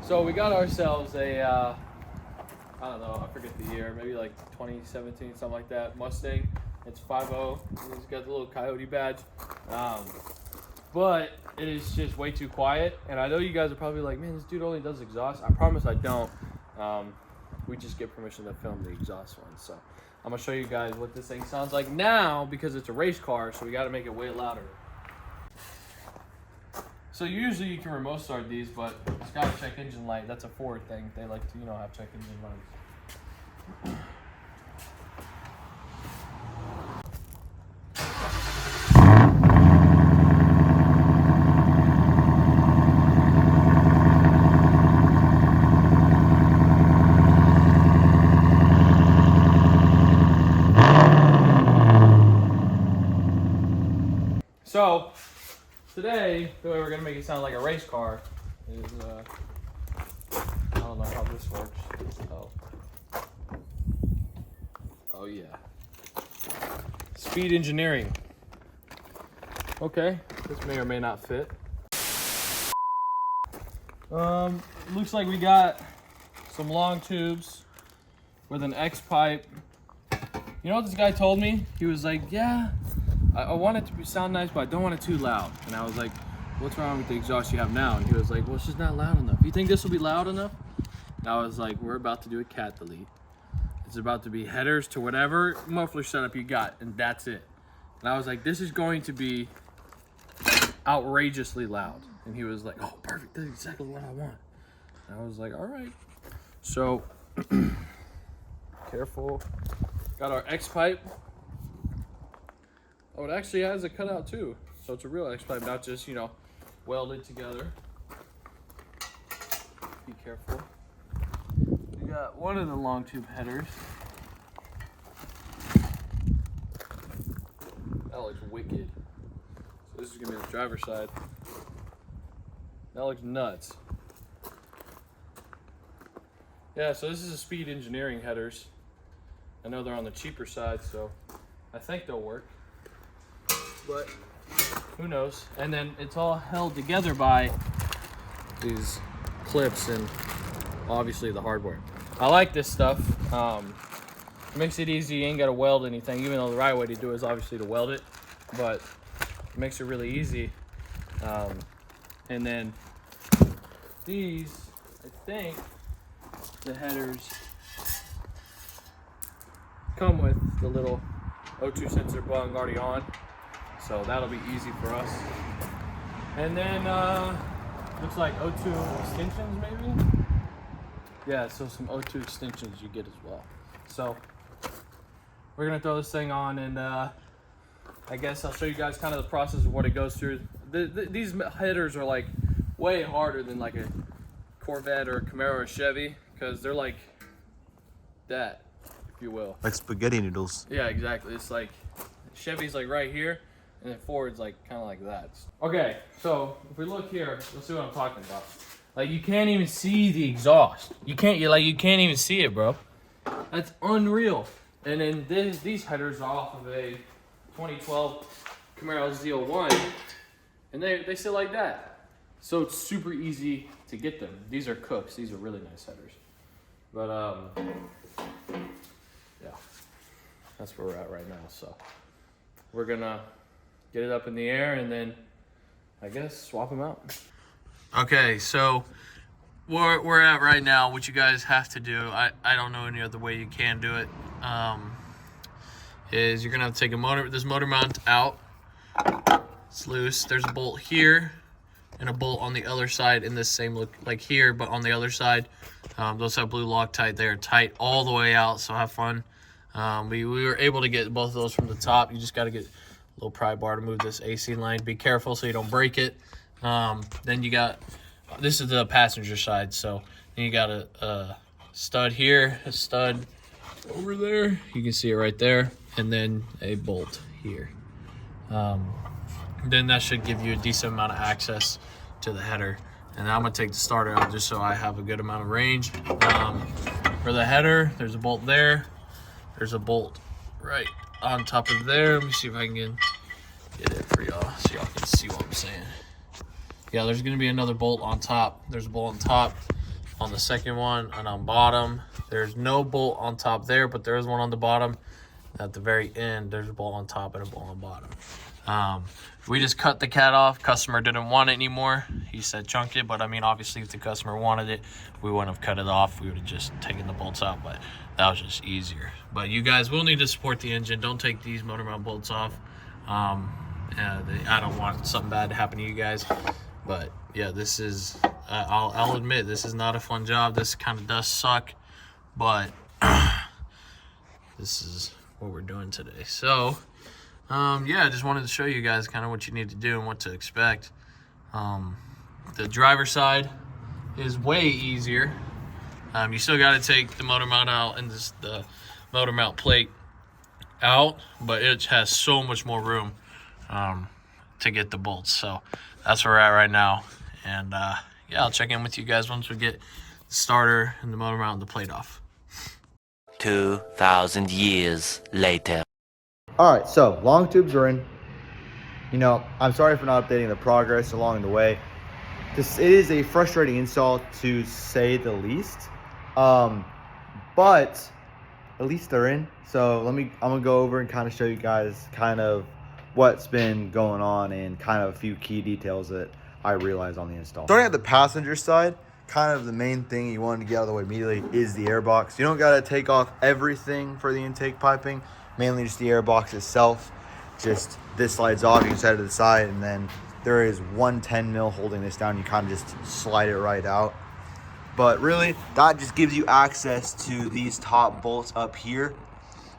So we got ourselves a, I don't know, I forget the year, maybe like 2017, something like that, Mustang. It's 5.0. It's got the little COYOTE badge. But it is just way too quiet. And I know you guys are probably like, man, this dude only does exhaust. I promise I don't. We just get permission to film the exhaust one. So I'm gonna show you guys what this thing sounds like now because it's a race car, so we gotta make it way louder. So usually you can remote start these, but it's got a check engine light. That's a Ford thing. They like to, have check engine lights. So today, the way we're gonna make it sound like a race car is, I don't know how this works. Oh yeah. Speed engineering. Okay, this may or may not fit. Looks like we got some long tubes with an X pipe. You know what this guy told me? He was like, yeah, I want it to sound nice, but I don't want it too loud. And I was like, what's wrong with the exhaust you have now? And he was like, well, it's just not loud enough. You think this will be loud enough? And I was like, we're about to do a cat delete. It's about to be headers to whatever muffler setup you got, and that's it. And I was like, this is going to be outrageously loud. And he was like, oh, perfect, that's exactly what I want. And I was like, all right. So, careful. Got our X pipe. Oh, it actually has a cutout too. So it's a real X pipe, not just, welded together. Be careful. We got one of the Longtube headers. That looks wicked. So this is gonna be on the driver's side. That looks nuts. Yeah, so this is a Speed Engineering headers. I know they're on the cheaper side, so I think they'll work. But who knows? And then it's all held together by these clips and obviously the hardware. I like this stuff. It makes it easy. You ain't got to weld anything, even though the right way to do it is obviously to weld it, but it makes it really easy. And then these, I think the headers come with the little O2 sensor bung already on. So that'll be easy for us. And then, looks like O2 extensions maybe? Yeah, so some O2 extensions you get as well. So we're gonna throw this thing on and I guess I'll show you guys kind of the process of what it goes through. These headers are like way harder than like a Corvette or a Camaro or a Chevy because they're like that, if you will. Like spaghetti noodles. Yeah, exactly. It's like Chevy's like right here. And then Ford's like kind of like that. Okay, so if we look here, you'll see what I'm talking about. Like you can't even see the exhaust. You can't even see it, bro. That's unreal. And then these headers are off of a 2012 Camaro Z01, and they sit like that. So it's super easy to get them. These are Cooks. These are really nice headers. But yeah, that's where we're at right now. So we're gonna get it up in the air and then I guess swap them out. Okay, so where we're at right now, what you guys have to do, I don't know any other way you can do it, is you're gonna have to take this motor mount out. It's loose. There's a bolt here and a bolt on the other side in this same look like here, but on the other side. Those have blue Loctite. They are tight all the way out, so have fun. We were able to get both of those from the top. You just got to get little pry bar to move this AC line. Be careful so you don't break it. Then you got, this is the passenger side, so then you got a stud here, a stud over there. You can see it right there, and then a bolt here. Then that should give you a decent amount of access to the header. And I'm gonna take the starter out just so I have a good amount of range. For the header, there's a bolt there. There's a bolt right on top of there. Let me see if I can get it for y'all so y'all can see what I'm saying. Yeah, there's gonna be another bolt on top. There's a bolt on top. on the second one and on bottom. There's no bolt on top there, but there is one on the bottom. At the very end, there's a bolt on top and a bolt on bottom. We just cut the cat off. Customer didn't want it anymore. He said chunk it, but I mean, obviously, if the customer wanted it, we wouldn't have cut it off. We would have just taken the bolts out, but that was just easier. But you guys will need to support the engine. Don't take these motor mount bolts off. I don't want something bad to happen to you guys. But yeah, this is, I'll admit, this is not a fun job. This kind of does suck, but this is what we're doing today. So yeah, I just wanted to show you guys kind of what you need to do and what to expect. The driver's side is way easier. You still got to take the motor mount out and the motor mount plate out, but it has so much more room to get the bolts. So that's where we're at right now. And yeah, I'll check in with you guys once we get the starter and the motor mount and the plate off. 2,000 years later. All right, so long tubes are in. You know, I'm sorry for not updating the progress along the way. It is a frustrating install to say the least, but at least they're in. So I'm gonna go over and kind of show you guys kind of what's been going on and kind of a few key details that I realized on the install. Starting at the passenger side, kind of the main thing you want to get out of the way immediately is the air box. You don't got to take off everything for the intake piping, mainly just the air box itself. Just this slides off, you can set it to the side, and then there is one 10 mil holding this down. You kind of just slide it right out. But really, that just gives you access to these top bolts up here.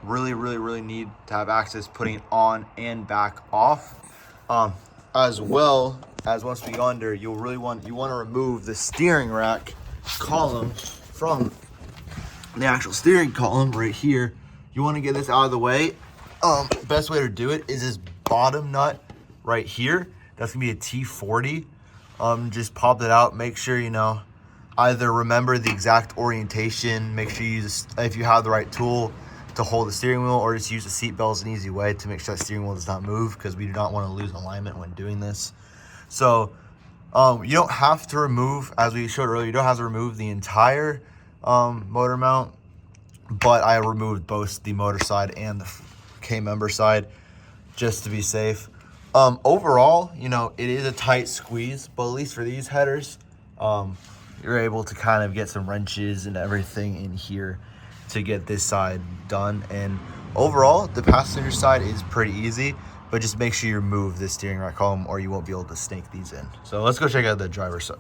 Really need to have access putting it on and back off. As well as once we go under, you want to remove the steering rack column from the actual steering column right here. You want to get this out of the way. Best way to do it is this bottom nut right here. That's gonna be a T40. Just pop that out. Make sure you know, either remember the exact orientation. Make sure you use, if you have the right tool to hold the steering wheel, or just use the seat belt as an easy way to make sure the steering wheel does not move, because we do not want to lose alignment when doing this. So you don't have to remove, as we showed earlier, you don't have to remove the entire motor mount, but I removed both the motor side and the K-member side just to be safe. Overall, you know, it is a tight squeeze, but at least for these headers, you're able to kind of get some wrenches and everything in here to get this side done. And overall, the passenger side is pretty easy, but just make sure you remove the steering rack column or you won't be able to snake these in. So let's go check out the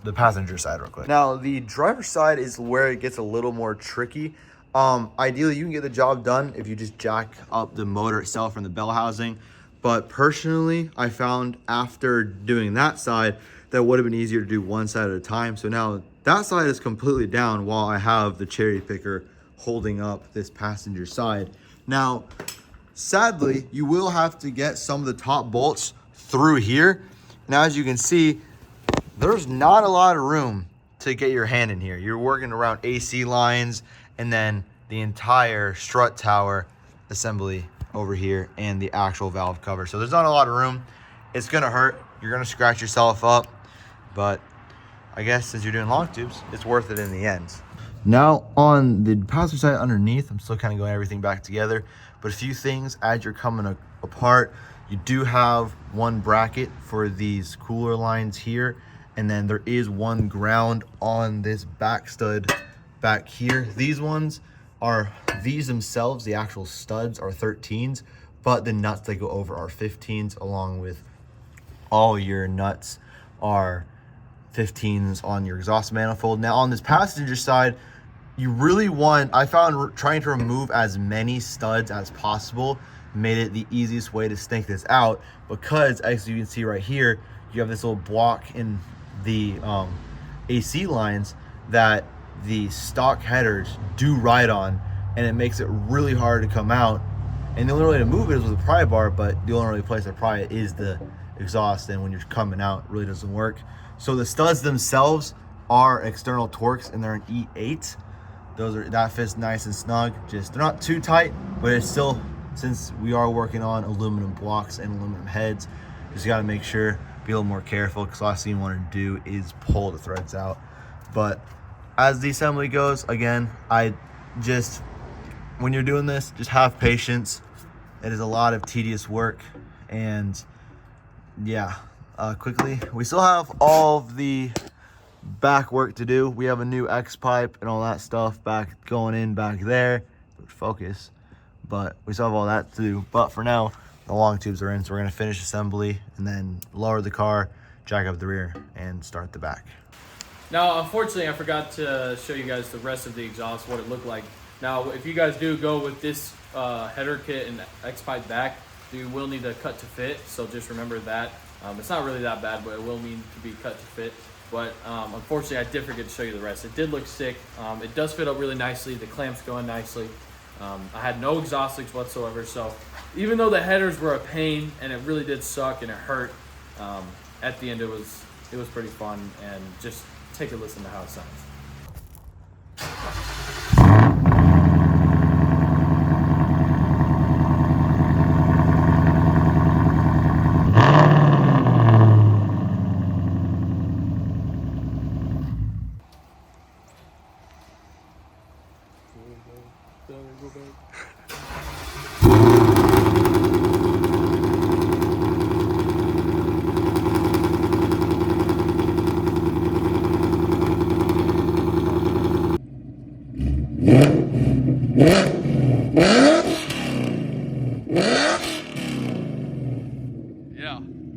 the passenger side real quick. Now, the driver's side is where it gets a little more tricky. Ideally, you can get the job done if you just jack up the motor itself from the bell housing. But personally, I found after doing that side, that would have been easier to do one side at a time. So now that side is completely down while I have the cherry picker holding up this passenger side. Now, sadly, you will have to get some of the top bolts through here. Now, as you can see, there's not a lot of room to get your hand in here. You're working around AC lines and then the entire strut tower assembly over here and the actual valve cover. So there's not a lot of room. It's gonna hurt. You're gonna scratch yourself up, but I guess since you're doing long tubes, it's worth it in the end. Now on the passenger side underneath, I'm still kind of going everything back together, but a few things as you're coming apart. You do have one bracket for these cooler lines here, and then there is one ground on this back stud back here. These ones are, these themselves, the actual studs are 13s, but the nuts that go over are 15s, along with all your nuts are 15s on your exhaust manifold. Now on this passenger side, you really want, I found trying to remove as many studs as possible made it the easiest way to snake this out, because as you can see right here, you have this little block in the AC lines that the stock headers do ride on, and it makes it really hard to come out. And the only way to move it is with a pry bar, but the only place to pry it is the exhaust, and when you're coming out, it really doesn't work. So the studs themselves are external Torx, and they're an E8. That fits nice and snug. Just, they're not too tight, but it's still, since we are working on aluminum blocks and aluminum heads, just got to make sure, be a little more careful, because last thing you want to do is pull the threads out. But as the assembly goes, again, when you're doing this, just have patience. It is a lot of tedious work, and yeah, quickly, we still have all of the back work to do. We have a new X pipe and all that stuff going in back there. Focus, but we still have all that to do. But for now, the long tubes are in, so we're gonna finish assembly and then lower the car, jack up the rear, and start the back. Now, unfortunately, I forgot to show you guys the rest of the exhaust, what it looked like. Now, if you guys do go with this header kit and X pipe back, you will need a cut to fit, so just remember that. It's not really that bad, but it will need to be cut to fit. But unfortunately, I did forget to show you the rest. It did look sick. It does fit up really nicely. The clamps go in nicely. I had no exhaust leaks whatsoever, so even though the headers were a pain and it really did suck and it hurt, at the end it was pretty fun. And just take a listen to how it sounds.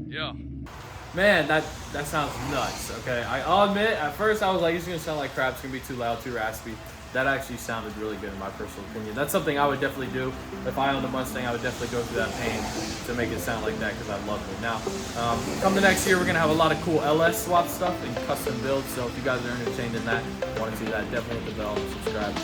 Yeah. Man, that sounds nuts, okay? I'll admit, at first I was like, it's gonna sound like crap, it's gonna be too loud, too raspy. That actually sounded really good in my personal opinion. That's something I would definitely do. If I owned a Mustang, I would definitely go through that pain to make it sound like that because I love it. Now, come the next year, we're gonna have a lot of cool LS swap stuff and custom builds. So if you guys are entertained in that, want to see that, definitely hit the bell and subscribe.